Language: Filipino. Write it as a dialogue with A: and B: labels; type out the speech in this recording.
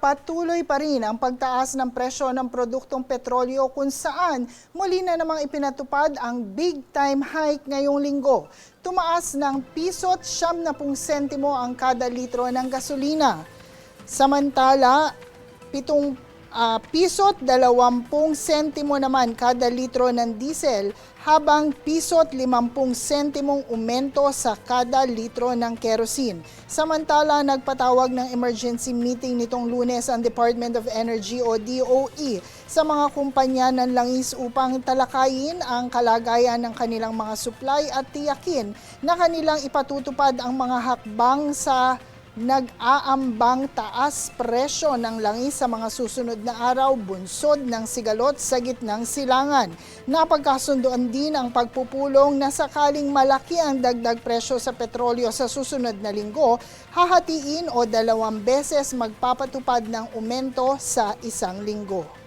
A: patuloy pa rin ang pagtaas ng presyo ng produktong petrolyo kung saan muli na namang ipinatupad ang big-time hike ngayong linggo. Tumaas ng piso't 70 sentimo ang kada litro ng gasolina. Samantala, piso't 20 sentimo naman kada litro ng diesel habang piso't 50 sentimong umento sa kada litro ng kerosene. Samantala, nagpatawag ng emergency meeting nitong Lunes ang Department of Energy o DOE sa mga kumpanya ng langis upang talakayin ang kalagayan ng kanilang mga supply at tiyakin na kanilang ipatutupad ang mga hakbang sa nag-aambang taas presyo ng langis sa mga susunod na araw, bunsod ng sigalot sa gitnang silangan. Napagkasunduan din ang pagpupulong na sakaling malaki ang dagdag presyo sa petrolyo sa susunod na linggo, hahatiin o 2 beses magpapatupad ng aumento sa isang linggo.